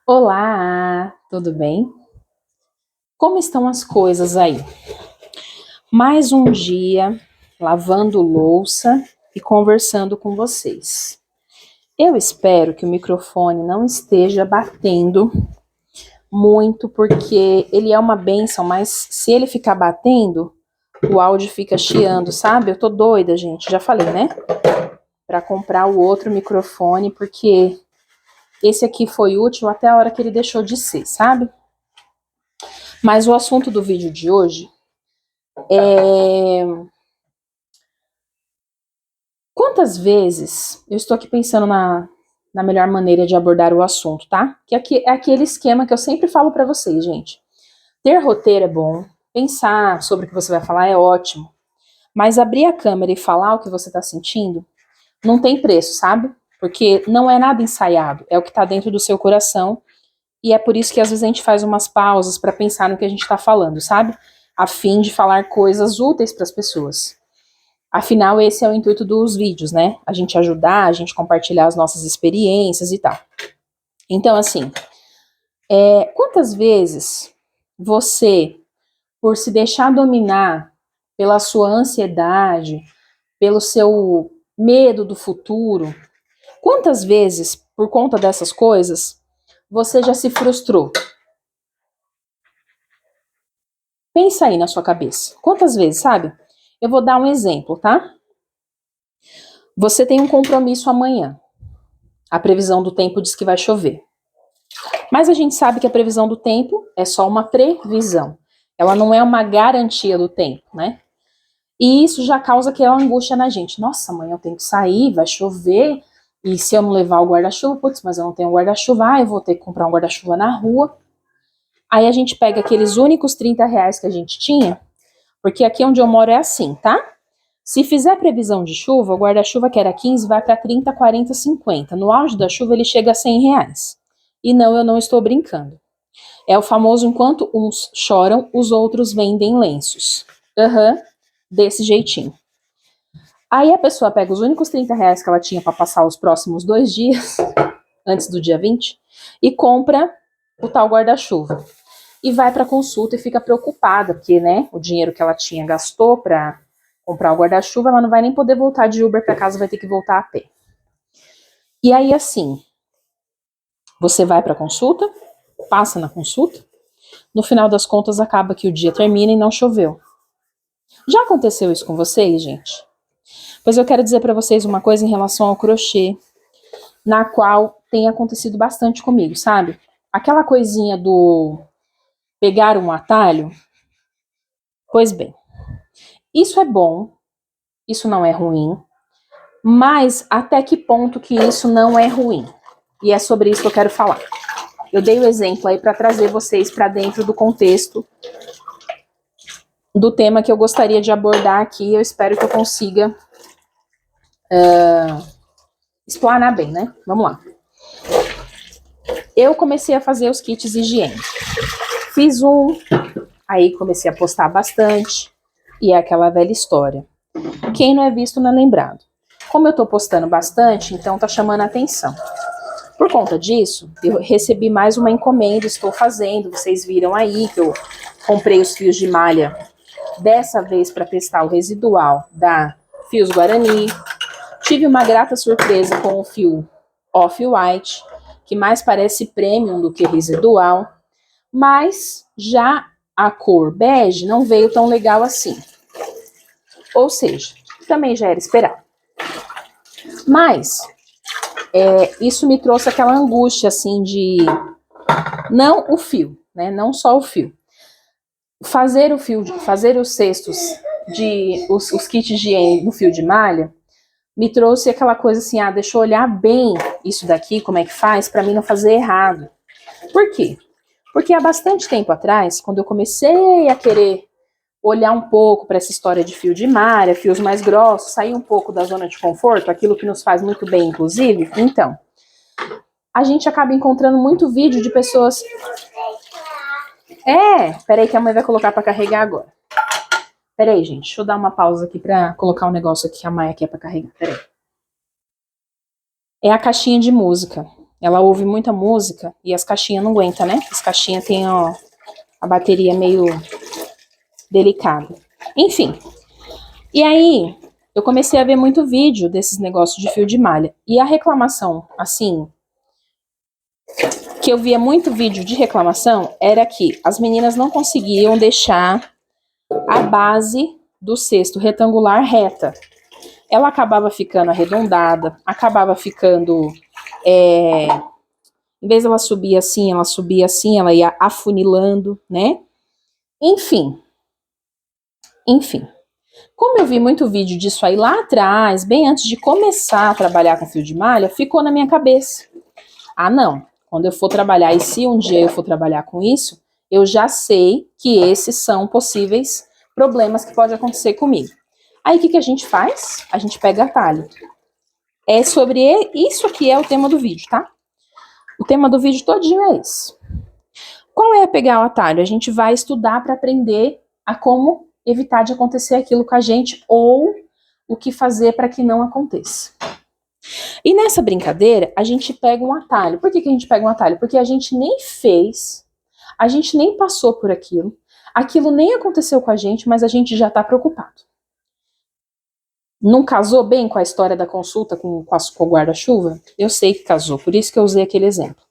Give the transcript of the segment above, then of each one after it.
Olá, tudo bem? Como estão as coisas aí? Mais um dia lavando louça e conversando com vocês. Eu espero que o microfone não esteja batendo muito, porque ele é uma bênção, mas se ele ficar batendo, o áudio fica chiando, sabe? Eu tô doida, gente, já falei, né? Pra comprar o outro microfone, porque esse aqui foi útil até a hora que ele deixou de ser, sabe? Mas o assunto do vídeo de hoje é quantas vezes eu estou aqui pensando na melhor maneira de abordar o assunto, tá? Que é aquele esquema que eu sempre falo pra vocês, gente. Ter roteiro é bom, pensar sobre o que você vai falar é ótimo, mas abrir a câmera e falar o que você tá sentindo não tem preço, sabe? Porque não é nada ensaiado, é o que tá dentro do seu coração e é por isso que às vezes a gente faz umas pausas pra pensar no que a gente tá falando, sabe? A fim de falar coisas úteis para as pessoas. Afinal, esse é o intuito dos vídeos, né? A gente ajudar, a gente compartilhar as nossas experiências e tal. Então, assim, quantas vezes você, por se deixar dominar pela sua ansiedade, pelo seu medo do futuro, quantas vezes, por conta dessas coisas, você já se frustrou? Pensa aí na sua cabeça. Quantas vezes, sabe? Eu vou dar um exemplo, tá? Você tem um compromisso amanhã. A previsão do tempo diz que vai chover. Mas a gente sabe que a previsão do tempo é só uma previsão. Ela não é uma garantia do tempo, né? E isso já causa aquela angústia na gente. Nossa, amanhã eu tenho que sair, vai chover, e se eu não levar o guarda-chuva, putz, mas eu não tenho guarda-chuva, eu vou ter que comprar um guarda-chuva na rua. Aí a gente pega aqueles únicos R$ 30 que a gente tinha, porque aqui onde eu moro é assim, tá? Se fizer previsão de chuva, o guarda-chuva que era 15 vai para 30, 40, 50. No auge da chuva ele chega a R$ 100. E não, eu não estou brincando. É o famoso enquanto uns choram, os outros vendem lenços. Desse jeitinho. Aí a pessoa pega os únicos R$ 30 que ela tinha para passar os próximos 2 dias, antes do dia 20, e compra o tal guarda-chuva. E vai para consulta e fica preocupada, porque, né, o dinheiro que ela tinha gastou para comprar o guarda-chuva, ela não vai nem poder voltar de Uber para casa, vai ter que voltar a pé. E aí, assim, você vai para consulta, passa na consulta, no final das contas acaba que o dia termina e não choveu. Já aconteceu isso com vocês, gente? Pois eu quero dizer para vocês uma coisa em relação ao crochê, na qual tem acontecido bastante comigo, sabe? Aquela coisinha do pegar um atalho. Pois bem, isso é bom, isso não é ruim, mas até que ponto que isso não é ruim? E é sobre isso que eu quero falar. Eu dei o exemplo aí para trazer vocês para dentro do contexto do tema que eu gostaria de abordar aqui. Eu espero que eu consiga explanar bem, né? Vamos lá. Eu comecei a fazer os kits higiênicos. Fiz um, aí comecei a postar bastante, e é aquela velha história. Quem não é visto não é lembrado. Como eu tô postando bastante, então tá chamando a atenção. Por conta disso, eu recebi mais uma encomenda, estou fazendo, vocês viram aí que eu comprei os fios de malha, dessa vez para testar o residual da Fios Guarani. Tive uma grata surpresa com o fio Off-White, que mais parece premium do que residual, mas já a cor bege não veio tão legal assim. Ou seja, também já era esperado. Mas isso me trouxe aquela angústia assim de não o fio, né? Não só o fio. Fazer os cestos os kits de higiene no fio de malha me trouxe aquela coisa assim, deixa eu olhar bem isso daqui, como é que faz, para mim não fazer errado. Por quê? Porque há bastante tempo atrás, quando eu comecei a querer olhar um pouco para essa história de fio de malha, fios mais grossos, sair um pouco da zona de conforto, aquilo que nos faz muito bem, inclusive, então, a gente acaba encontrando muito vídeo de pessoas... peraí que a mãe vai colocar para carregar agora. Peraí, gente, deixa eu dar uma pausa aqui para colocar um negócio aqui que a Maia quer para carregar, peraí. É a caixinha de música. ela ouve muita música e as caixinhas não aguentam, né? As caixinhas têm, ó, a bateria meio delicada. Enfim, e aí eu comecei a ver muito vídeo desses negócios de fio de malha. E a reclamação, assim, que eu via muito vídeo de reclamação, era que as meninas não conseguiam deixar a base do cesto retangular reta. Ela acabava ficando arredondada, acabava ficando... em vez de ela subir assim, ela ia afunilando, né? Enfim. Como eu vi muito vídeo disso aí lá atrás, bem antes de começar a trabalhar com fio de malha, ficou na minha cabeça. Ah, não. Quando eu for trabalhar, e se um dia eu for trabalhar com isso, eu já sei que esses são possíveis problemas que podem acontecer comigo. Aí, o que a gente faz? A gente pega atalho. É sobre isso aqui é o tema do vídeo, tá? O tema do vídeo todinho é esse. Qual é pegar o atalho? A gente vai estudar para aprender a como evitar de acontecer aquilo com a gente ou o que fazer para que não aconteça. E nessa brincadeira, a gente pega um atalho. Por que a gente pega um atalho? Porque a gente nem fez, a gente nem passou por aquilo nem aconteceu com a gente, mas a gente já está preocupado. Não casou bem com a história da consulta com o guarda-chuva? Eu sei que casou, por isso que eu usei aquele exemplo.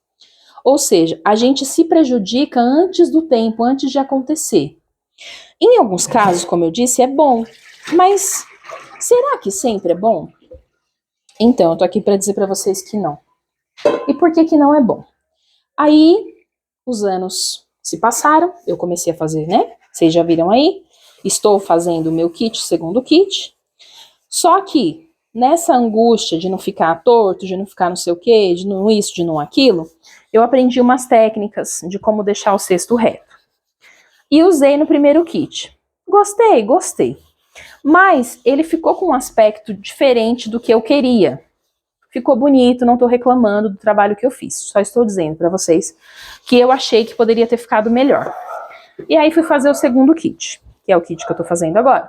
Ou seja, a gente se prejudica antes do tempo, antes de acontecer. Em alguns casos, como eu disse, é bom, mas será que sempre é bom? Então, eu tô aqui para dizer para vocês que não. E por que não é bom? Aí, os anos se passaram, eu comecei a fazer, né? Vocês já viram aí? Estou fazendo o meu kit, segundo kit. Só que, nessa angústia de não ficar torto, de não ficar não sei o quê, de não isso, de não aquilo, eu aprendi umas técnicas de como deixar o cesto reto. E usei no primeiro kit. Gostei. Mas ele ficou com um aspecto diferente do que eu queria. Ficou bonito, não estou reclamando do trabalho que eu fiz. Só estou dizendo para vocês que eu achei que poderia ter ficado melhor. E aí fui fazer o segundo kit, que é o kit que eu estou fazendo agora.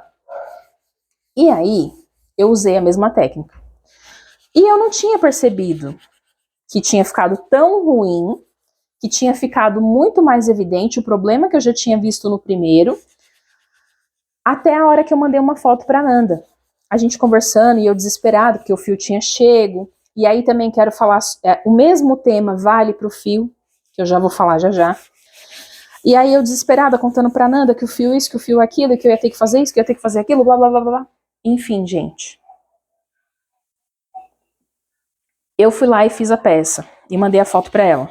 E aí eu usei a mesma técnica. E eu não tinha percebido que tinha ficado tão ruim, que tinha ficado muito mais evidente o problema que eu já tinha visto no primeiro, até a hora que eu mandei uma foto para Nanda. A gente conversando e eu desesperada, porque o fio tinha chego. E aí também quero falar, o mesmo tema vale para o fio, que eu já vou falar já. E aí eu desesperada contando para Nanda que o fio isso, que o fio aquilo, que eu ia ter que fazer isso, que eu ia ter que fazer aquilo, blá blá blá blá. Enfim, gente. Eu fui lá e fiz a peça e mandei a foto para ela.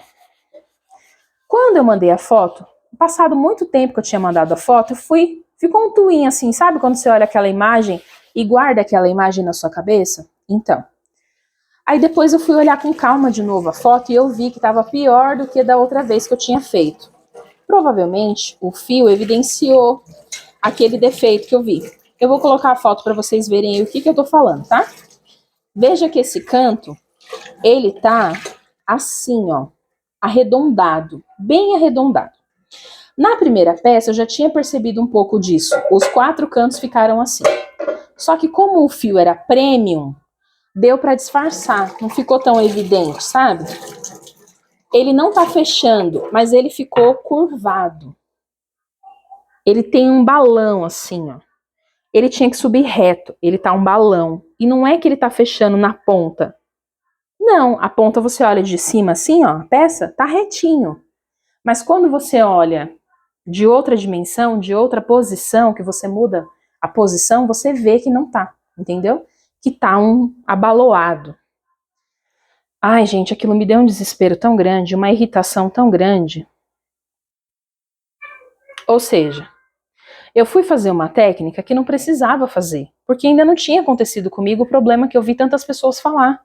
Quando eu mandei a foto, passado muito tempo que eu tinha mandado a foto, ficou um twin assim, sabe quando você olha aquela imagem e guarda aquela imagem na sua cabeça? Então. Aí depois eu fui olhar com calma de novo a foto e eu vi que estava pior do que da outra vez que eu tinha feito. Provavelmente o fio evidenciou aquele defeito que eu vi. Eu vou colocar a foto para vocês verem aí o que eu tô falando, tá? Veja que esse canto, ele tá assim, ó, arredondado, bem arredondado. Na primeira peça eu já tinha percebido um pouco disso. Os 4 cantos ficaram assim. Só que como o fio era premium, deu para disfarçar, não ficou tão evidente, sabe? Ele não tá fechando, mas ele ficou curvado. Ele tem um balão assim, ó. Ele tinha que subir reto, ele tá um balão. E não é que ele tá fechando na ponta. Não, a ponta você olha de cima assim, ó, a peça tá retinho. Mas quando você olha de outra dimensão, de outra posição, que você muda a posição, você vê que não tá, entendeu? Que tá um abaloado. Ai, gente, aquilo me deu um desespero tão grande, uma irritação tão grande. Ou seja, eu fui fazer uma técnica que não precisava fazer, porque ainda não tinha acontecido comigo o problema que eu vi tantas pessoas falar.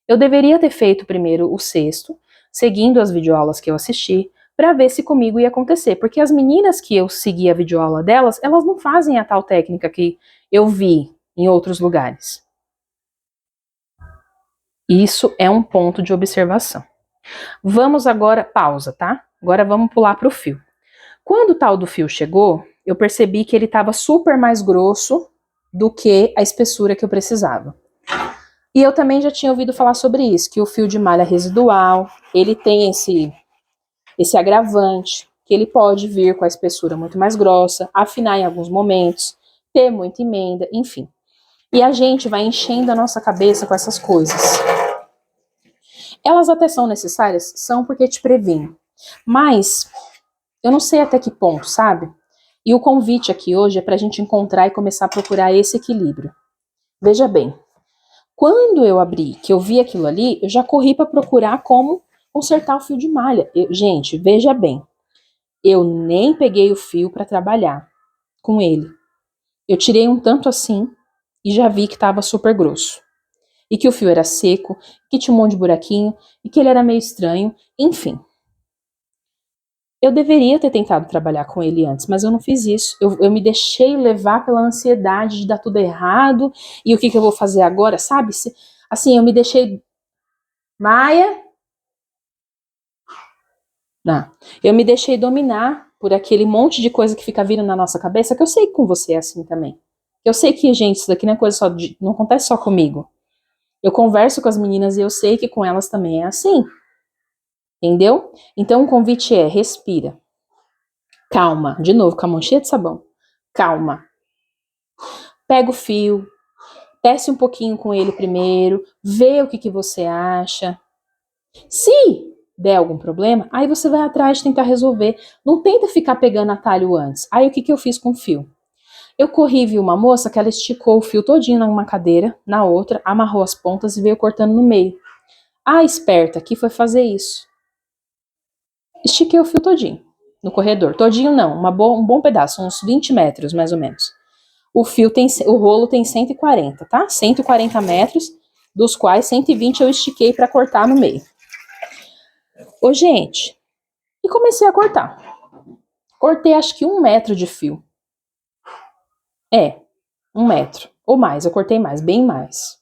Eu deveria ter feito primeiro o cesto, seguindo as videoaulas que eu assisti, para ver se comigo ia acontecer, porque as meninas que eu segui a videoaula delas, elas não fazem a tal técnica que eu vi em outros lugares. Isso é um ponto de observação. Vamos agora, pausa, tá? Agora vamos pular para o fio. Quando o tal do fio chegou, eu percebi que ele estava super mais grosso do que a espessura que eu precisava. E eu também já tinha ouvido falar sobre isso, que o fio de malha residual, ele tem esse agravante, que ele pode vir com a espessura muito mais grossa, afinar em alguns momentos, ter muita emenda, enfim. E a gente vai enchendo a nossa cabeça com essas coisas. Elas até são necessárias? São, porque te previnem. Mas eu não sei até que ponto, sabe? E o convite aqui hoje é para a gente encontrar e começar a procurar esse equilíbrio. Veja bem, quando eu abri, que eu vi aquilo ali, eu já corri para procurar como consertar o fio de malha. Gente, veja bem, eu nem peguei o fio para trabalhar com ele. Eu tirei um tanto assim e já vi que estava super grosso. E que o fio era seco, que tinha um monte de buraquinho, e que ele era meio estranho, enfim. Eu deveria ter tentado trabalhar com ele antes, mas eu não fiz isso. Eu me deixei levar pela ansiedade de dar tudo errado, e o que eu vou fazer agora, sabe? Assim, eu me deixei... Maia? Não. Eu me deixei dominar por aquele monte de coisa que fica vindo na nossa cabeça, que eu sei que com você é assim também. Eu sei que, gente, isso daqui não é coisa só não acontece só comigo. Eu converso com as meninas e eu sei que com elas também é assim. Entendeu? Então o convite é: respira. Calma. De novo, com a mão cheia de sabão. Calma. Pega o fio, tece um pouquinho com ele primeiro, vê o que você acha. Se der algum problema, aí você vai atrás de tentar resolver. Não tenta ficar pegando atalho antes. Aí o que eu fiz com o fio? Eu corri e vi uma moça que ela esticou o fio todinho numa cadeira, na outra, amarrou as pontas e veio cortando no meio. A esperta aqui foi fazer isso. Estiquei o fio todinho no corredor. Todinho não, um bom pedaço, uns 20 metros mais ou menos. O rolo tem 140, tá? 140 metros, dos quais 120 eu estiquei para cortar no meio. Ô, gente, e comecei a cortar. Cortei acho que 1 metro de fio. 1 metro. Ou mais, eu cortei mais, bem mais.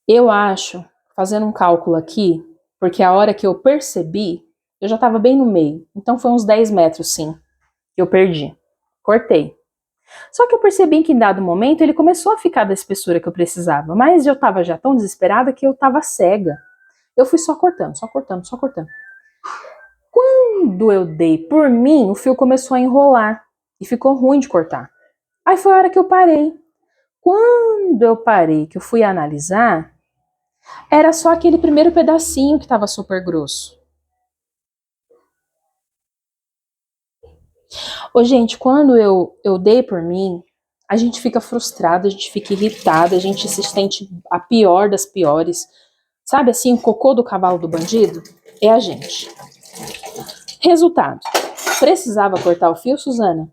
Eu acho, fazendo um cálculo aqui, porque a hora que eu percebi, eu já estava bem no meio. Então foi uns 10 metros, sim, que eu perdi. Cortei. Só que eu percebi que em dado momento ele começou a ficar da espessura que eu precisava, mas eu estava já tão desesperada que eu estava cega. Eu fui só cortando, só cortando, só cortando. Quando eu dei por mim, o fio começou a enrolar e ficou ruim de cortar. Aí foi a hora que eu parei. Quando eu parei, que eu fui analisar, era só aquele primeiro pedacinho que estava super grosso. Ô, gente, quando eu dei por mim, a gente fica frustrada, a gente fica irritada, a gente se sente a pior das piores. Sabe assim, o cocô do cavalo do bandido? É a gente. Resultado. Precisava cortar o fio, Suzana?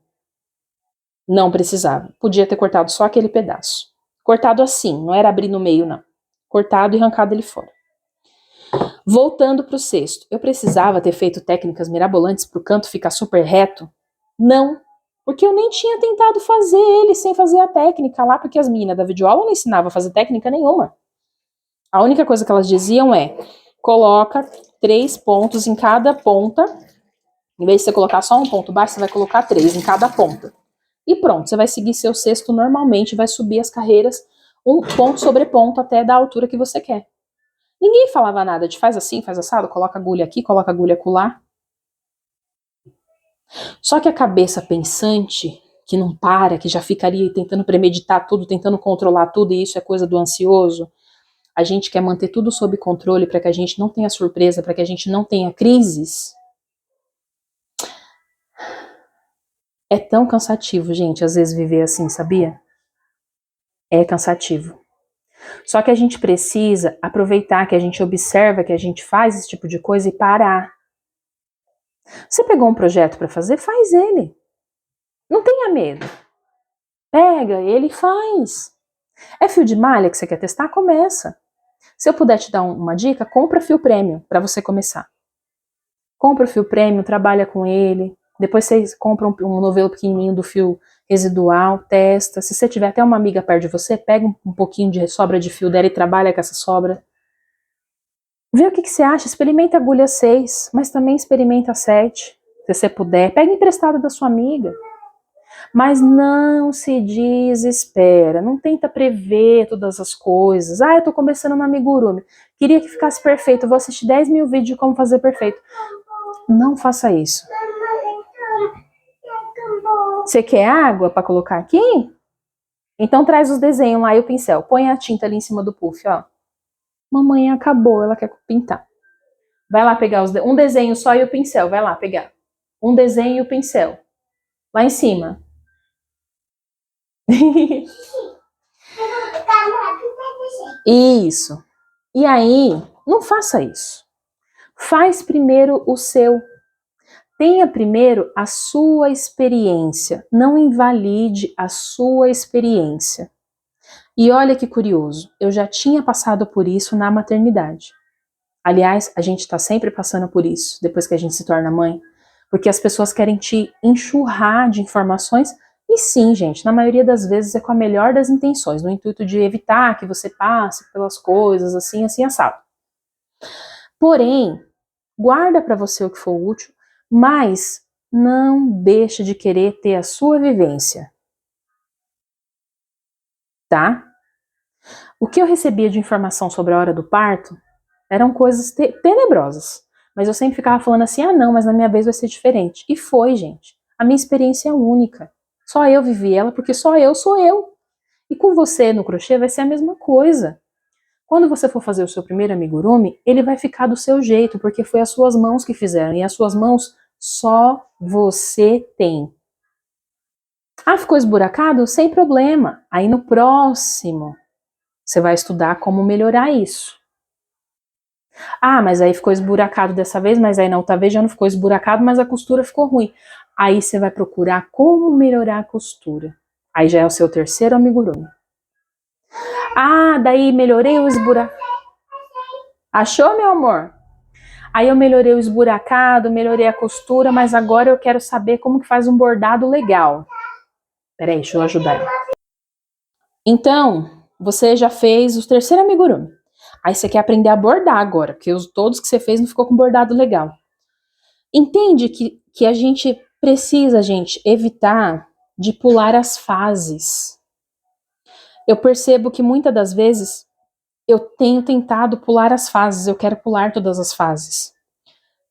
Não precisava. Podia ter cortado só aquele pedaço. Cortado assim, não era abrir no meio, não. Cortado e arrancado ele fora. Voltando para o cesto. Eu precisava ter feito técnicas mirabolantes para o canto ficar super reto? Não. Porque eu nem tinha tentado fazer ele sem fazer a técnica lá, porque as meninas da videoaula não ensinavam a fazer técnica nenhuma. A única coisa que elas diziam é: coloca 3 pontos em cada ponta. Em vez de você colocar só um ponto baixo, você vai colocar 3 em cada ponta. E pronto, você vai seguir seu cesto normalmente, vai subir as carreiras um ponto sobre ponto até da altura que você quer. Ninguém falava nada de faz assim, faz assado, coloca agulha aqui, coloca agulha acolá. Só que a cabeça pensante, que não para, que já ficaria tentando premeditar tudo, tentando controlar tudo, e isso é coisa do ansioso, a gente quer manter tudo sob controle para que a gente não tenha surpresa, para que a gente não tenha crises. É tão cansativo, gente, às vezes viver assim, sabia? É cansativo. Só que a gente precisa aproveitar que a gente observa, que a gente faz esse tipo de coisa e parar. Você pegou um projeto para fazer? Faz ele. Não tenha medo. Pega ele e faz. É fio de malha que você quer testar? Começa. Se eu puder te dar uma dica, compra fio premium para você começar. Compra o fio premium, trabalha com ele. Depois você compra um novelo pequenininho do fio residual, testa. Se você tiver até uma amiga perto de você, pega um pouquinho de sobra de fio dela e trabalha com essa sobra. Vê o que você acha. Experimenta a agulha 6, mas também experimenta a 7, se você puder. Pega emprestado da sua amiga. Mas não se desespera, não tenta prever todas as coisas. Ah, eu tô começando no amigurumi, queria que ficasse perfeito, vou assistir 10 mil vídeos de como fazer perfeito. Não faça isso. Você quer água para colocar aqui? Então traz os desenhos lá e o pincel. Põe a tinta ali em cima do puff, ó. Mamãe acabou, ela quer pintar. Vai lá pegar um desenho só e o pincel, vai lá pegar. Um desenho e o pincel. Lá em cima. Isso. E aí, não faça isso. Faz primeiro o seu. Tenha primeiro a sua experiência. Não invalide a sua experiência. E olha que curioso, eu já tinha passado por isso na maternidade. Aliás, a gente está sempre passando por isso depois que a gente se torna mãe, porque as pessoas querem te enxurrar de informações. E sim, gente, na maioria das vezes é com a melhor das intenções, no intuito de evitar que você passe pelas coisas assim, assim, assado. Porém, guarda para você o que for útil, mas não deixa de querer ter a sua vivência, tá? O que eu recebia de informação sobre a hora do parto eram coisas tenebrosas. Mas eu sempre ficava falando assim, ah não, mas na minha vez vai ser diferente. E foi, gente. A minha experiência é única. Só eu vivi ela porque só eu sou eu. E com você no crochê vai ser a mesma coisa. Quando você for fazer o seu primeiro amigurumi, ele vai ficar do seu jeito, porque foi as suas mãos que fizeram. E as suas mãos só você tem. Ah, ficou esburacado? Sem problema. Aí no próximo, você vai estudar como melhorar isso. Ah, mas aí ficou esburacado dessa vez, mas aí na outra vez já não ficou esburacado, mas a costura ficou ruim. Aí você vai procurar como melhorar a costura. Aí já é o seu terceiro amigurumi. Ah, daí melhorei o esburacado. Achou, meu amor? Aí eu melhorei o esburacado, melhorei a costura, mas agora eu quero saber como que faz um bordado legal. Peraí, deixa eu ajudar ela. Então, você já fez o terceiro amigurumi. Aí você quer aprender a bordar agora, porque todos que você fez não ficou com bordado legal. Entende que a gente precisa, gente, evitar de pular as fases. Eu percebo que muitas das vezes eu tenho tentado pular as fases, eu quero pular todas as fases.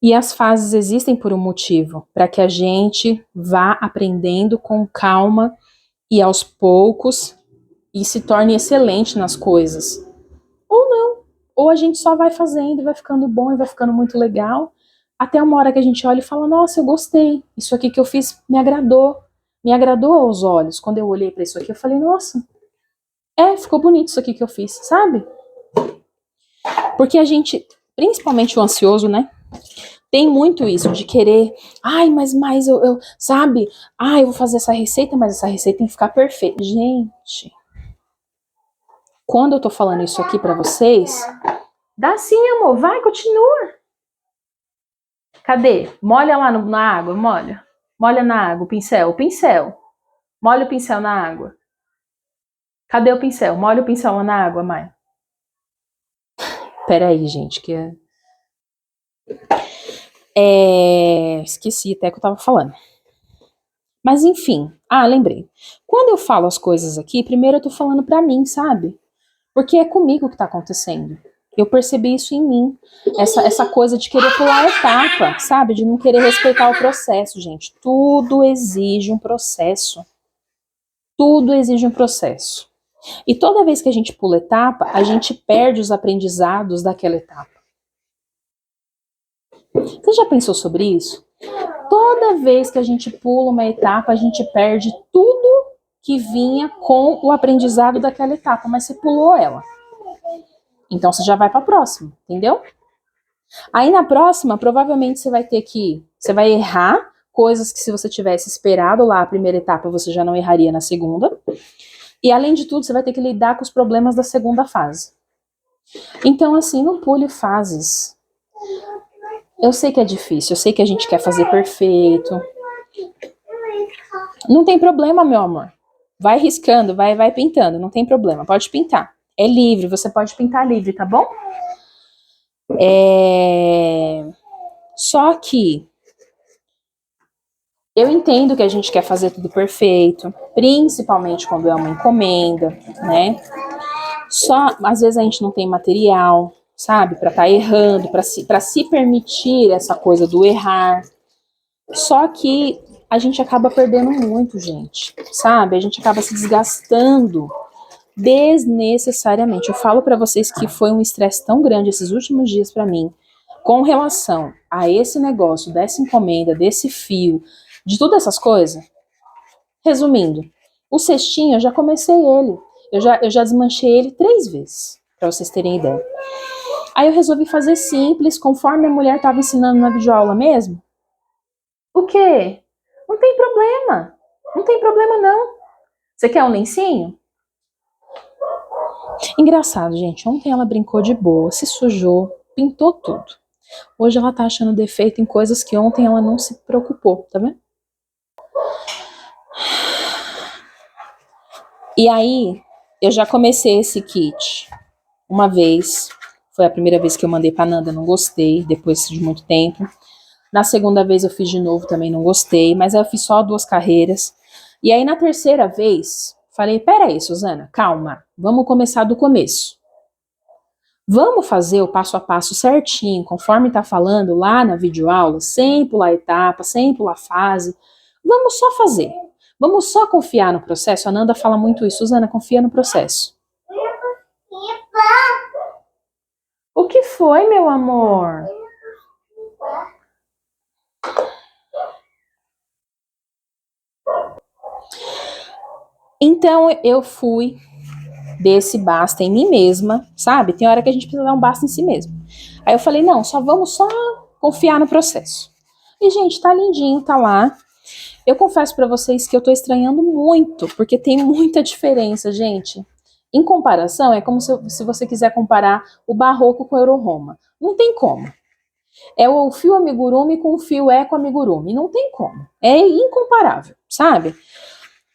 E as fases existem por um motivo, para que a gente vá aprendendo com calma e aos poucos e se torne excelente nas coisas. Ou não, ou a gente só vai fazendo e vai ficando bom e vai ficando muito legal, até uma hora que a gente olha e fala, nossa, eu gostei, isso aqui que eu fiz me agradou aos olhos. Quando eu olhei para isso aqui, eu falei, nossa, ficou bonito isso aqui que eu fiz, sabe? Porque a gente, principalmente o ansioso, né, tem muito isso de querer, ai, mas eu sabe, eu vou fazer essa receita, mas essa receita tem que ficar perfeita. Gente, quando eu tô falando isso aqui pra vocês, dá sim, amor, vai, continua. Cadê? Molha lá na água, molha. Molha na água, o pincel. Molha o pincel na água. Cadê o pincel? Molha o pincel lá na água, Maia. Peraí, gente, que esqueci até que eu tava falando. Mas enfim, lembrei. Quando eu falo as coisas aqui, primeiro eu tô falando pra mim, sabe? Porque é comigo que tá acontecendo. Eu percebi isso em mim. Essa coisa de querer pular a etapa, sabe? De não querer respeitar o processo, gente. Tudo exige um processo. Tudo exige um processo. E toda vez que a gente pula etapa, a gente perde os aprendizados daquela etapa. Você já pensou sobre isso? Toda vez que a gente pula uma etapa, a gente perde tudo que vinha com o aprendizado daquela etapa, mas você pulou ela. Então você já vai para a próxima, entendeu? Aí na próxima, provavelmente você vai errar coisas que se você tivesse esperado lá a primeira etapa, você já não erraria na segunda. E além de tudo, você vai ter que lidar com os problemas da segunda fase. Então assim, não pule fases. Eu sei que é difícil, eu sei que a gente quer fazer perfeito. Não tem problema, meu amor. Vai riscando, vai pintando, não tem problema, pode pintar. É livre, você pode pintar livre, tá bom? Só que Eu entendo que a gente quer fazer tudo perfeito, principalmente quando é uma encomenda, né? Só, às vezes a gente não tem material, sabe? Para estar errando, para se permitir essa coisa do errar. Só que a gente acaba perdendo muito, gente, sabe? A gente acaba se desgastando desnecessariamente. Eu falo para vocês que foi um estresse tão grande esses últimos dias para mim, com relação a esse negócio, dessa encomenda, desse fio, de todas essas coisas. Resumindo, o cestinho eu já comecei ele. Eu já desmanchei ele 3 vezes, para vocês terem ideia. Aí eu resolvi fazer simples, conforme a mulher estava ensinando na videoaula mesmo. O quê? Não tem problema. Não tem problema, não. Você quer um lencinho? Engraçado, gente. Ontem ela brincou de boa, se sujou, pintou tudo. Hoje ela tá achando defeito em coisas que ontem ela não se preocupou, tá vendo? E aí, eu já comecei esse kit uma vez. Foi a primeira vez que eu mandei pra Nanda, não gostei, depois de muito tempo. Na segunda vez eu fiz de novo, também não gostei, mas aí eu fiz só 2 carreiras. E aí na terceira vez, falei, peraí, Suzana, calma, vamos começar do começo. Vamos fazer o passo a passo certinho, conforme tá falando lá na videoaula, sem pular etapa, sem pular fase. Vamos só fazer. Vamos só confiar no processo. A Nanda fala muito isso. Suzana, confia no processo. O que foi, meu amor? Então eu fui desse basta em mim mesma, sabe? Tem hora que a gente precisa dar um basta em si mesmo. Aí eu falei, não, vamos só confiar no processo. E, gente, tá lindinho, tá lá. Eu confesso pra vocês que eu tô estranhando muito, porque tem muita diferença, gente. Em comparação, é como se você quiser comparar o barroco com o Euro-Roma. Não tem como. É o fio amigurumi com o fio eco amigurumi. Não tem como. É incomparável, sabe?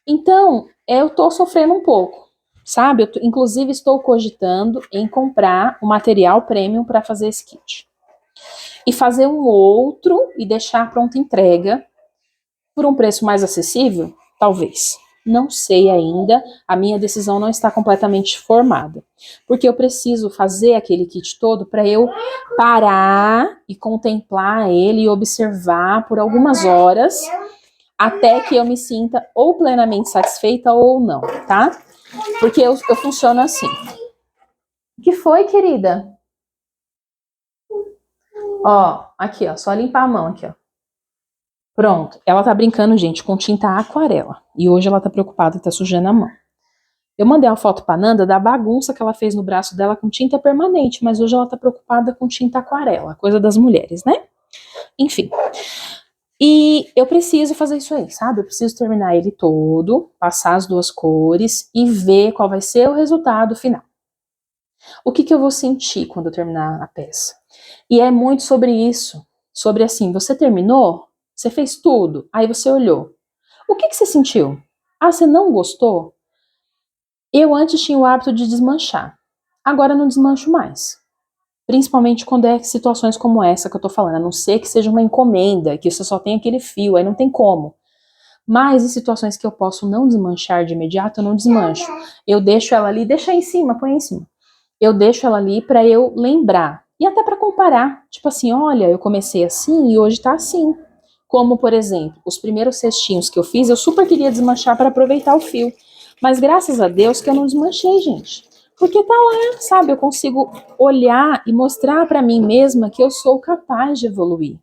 Então, eu tô sofrendo um pouco, sabe? Inclusive, estou cogitando em comprar o material premium para fazer esse kit. E fazer um outro e deixar pronta entrega por um preço mais acessível? Talvez. Não sei ainda, a minha decisão não está completamente formada. Porque eu preciso fazer aquele kit todo para eu parar e contemplar ele e observar por algumas horas até que eu me sinta ou plenamente satisfeita ou não, tá? Porque eu funciono assim. O que foi, querida? Ó, aqui, ó, só limpar a mão aqui, ó. Pronto. Ela tá brincando, gente, com tinta aquarela. E hoje ela tá preocupada, tá sujando a mão. Eu mandei uma foto pra Nanda da bagunça que ela fez no braço dela com tinta permanente, mas hoje ela tá preocupada com tinta aquarela, coisa das mulheres, né? Enfim. E eu preciso fazer isso aí, sabe? Eu preciso terminar ele todo, passar as 2 cores e ver qual vai ser o resultado final. O que eu vou sentir quando eu terminar a peça? E é muito sobre isso. Sobre assim, você terminou? Você fez tudo? Aí você olhou. O que você sentiu? Ah, você não gostou? Eu antes tinha o hábito de desmanchar. Agora não desmancho mais. Principalmente quando é situações como essa que eu tô falando. A não ser que seja uma encomenda, que você só tem aquele fio, aí não tem como. Mas em situações que eu posso não desmanchar de imediato, eu não desmancho. Eu deixo ela ali, deixa aí em cima, põe aí em cima. Eu deixo ela ali para eu lembrar. E até para comparar. Tipo assim, olha, eu comecei assim e hoje tá assim. Como, por exemplo, os primeiros cestinhos que eu fiz, eu super queria desmanchar para aproveitar o fio. Mas graças a Deus que eu não desmanchei, gente. Porque tá lá, sabe? Eu consigo olhar e mostrar para mim mesma que eu sou capaz de evoluir.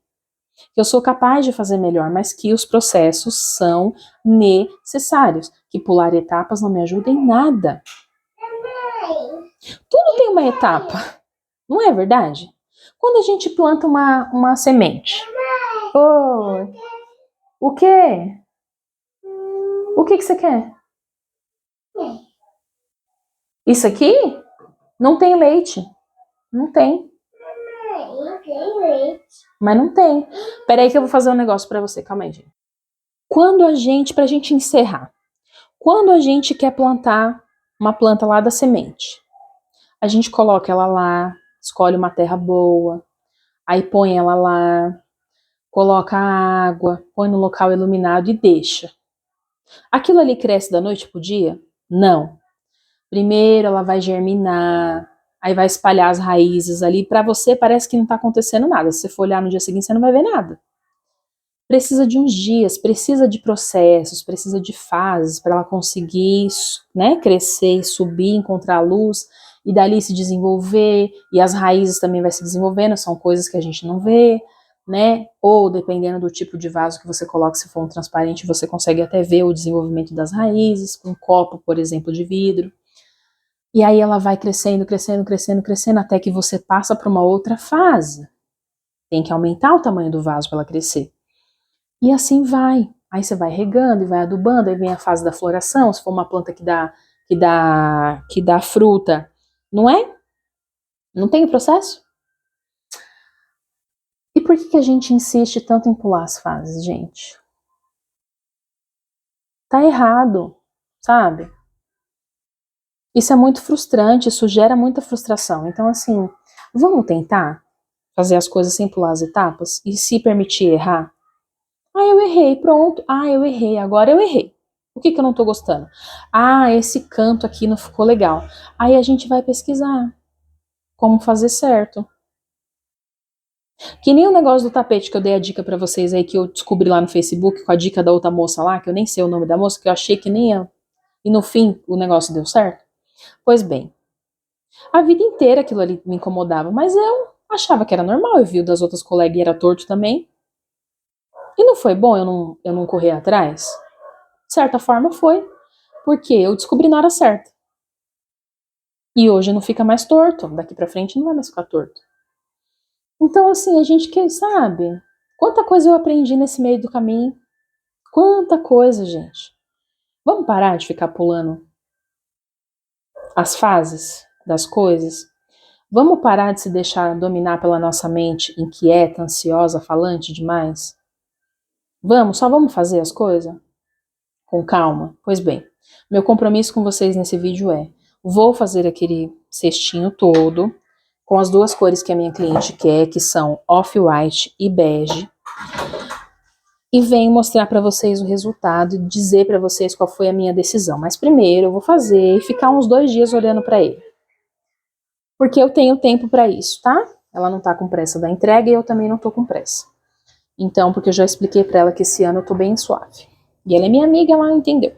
Que eu sou capaz de fazer melhor, mas que os processos são necessários. Que pular etapas não me ajuda em nada. Tudo tem uma etapa, não é verdade? Quando a gente planta uma semente. Oi. O quê? O que você quer? Isso aqui? Não tem leite. Não tem. Não tem leite. Mas não tem. Peraí que eu vou fazer um negócio pra você. Calma aí, gente. Pra gente encerrar. Quando a gente quer plantar uma planta lá da semente, a gente coloca ela lá, escolhe uma terra boa, aí põe ela lá, coloca água, põe no local iluminado e deixa. Aquilo ali cresce da noite pro dia? Não. Primeiro ela vai germinar, aí vai espalhar as raízes ali. Para você parece que não está acontecendo nada. Se você for olhar no dia seguinte, você não vai ver nada. Precisa de uns dias, precisa de processos, precisa de fases para ela conseguir, né, crescer, subir, encontrar luz e dali se desenvolver. E as raízes também vai se desenvolvendo, são coisas que a gente não vê, né? Ou dependendo do tipo de vaso que você coloca, se for um transparente, você consegue até ver o desenvolvimento das raízes, um copo, por exemplo, de vidro. E aí ela vai crescendo, crescendo, crescendo, crescendo, até que você passa para uma outra fase. Tem que aumentar o tamanho do vaso para ela crescer. E assim vai. Aí você vai regando e vai adubando, aí vem a fase da floração, se for uma planta que dá fruta, não é? Não tem o processo? E por que a gente insiste tanto em pular as fases, gente? Tá errado, sabe? Isso é muito frustrante, isso gera muita frustração. Então, assim, vamos tentar fazer as coisas sem pular as etapas e se permitir errar? Ah, eu errei, pronto. Ah, eu errei, agora eu errei. O que eu não tô gostando? Ah, esse canto aqui não ficou legal. Aí a gente vai pesquisar como fazer certo. Que nem o negócio do tapete que eu dei a dica pra vocês aí, que eu descobri lá no Facebook, com a dica da outra moça lá, que eu nem sei o nome da moça, que eu achei que nem ia. E no fim, o negócio deu certo. Pois bem, a vida inteira aquilo ali me incomodava, mas eu achava que era normal, eu vi o das outras colegas e era torto também. E não foi bom eu não correr atrás? De certa forma foi, porque eu descobri na hora certa. E hoje não fica mais torto, daqui pra frente não vai mais ficar torto. Então, assim, a gente quer, sabe? Quanta coisa eu aprendi nesse meio do caminho. Quanta coisa, gente. Vamos parar de ficar pulando as fases das coisas? Vamos parar de se deixar dominar pela nossa mente inquieta, ansiosa, falante demais? Só vamos fazer as coisas com calma? Pois bem, meu compromisso com vocês nesse vídeo é: vou fazer aquele cestinho todo com as duas cores que a minha cliente quer, que são off-white e bege, e venho mostrar para vocês o resultado e dizer para vocês qual foi a minha decisão. Mas primeiro eu vou fazer e ficar uns 2 dias olhando para ele, porque eu tenho tempo para isso, tá? Ela não tá com pressa da entrega e eu também não tô com pressa. Então, porque eu já expliquei para ela que esse ano eu tô bem suave. E ela é minha amiga, ela entendeu.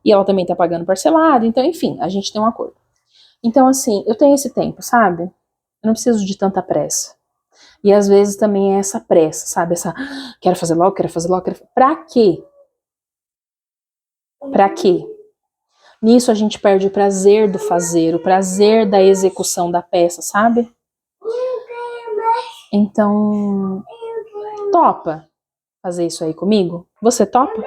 E ela também tá pagando parcelado, então, enfim, a gente tem um acordo. Então, assim, eu tenho esse tempo, sabe? Eu não preciso de tanta pressa. E às vezes também é essa pressa, sabe? Essa, quero fazer logo, quero fazer logo, Pra quê? Pra quê? Nisso a gente perde o prazer do fazer, o prazer da execução da peça, sabe? Então, topa fazer isso aí comigo? Você topa?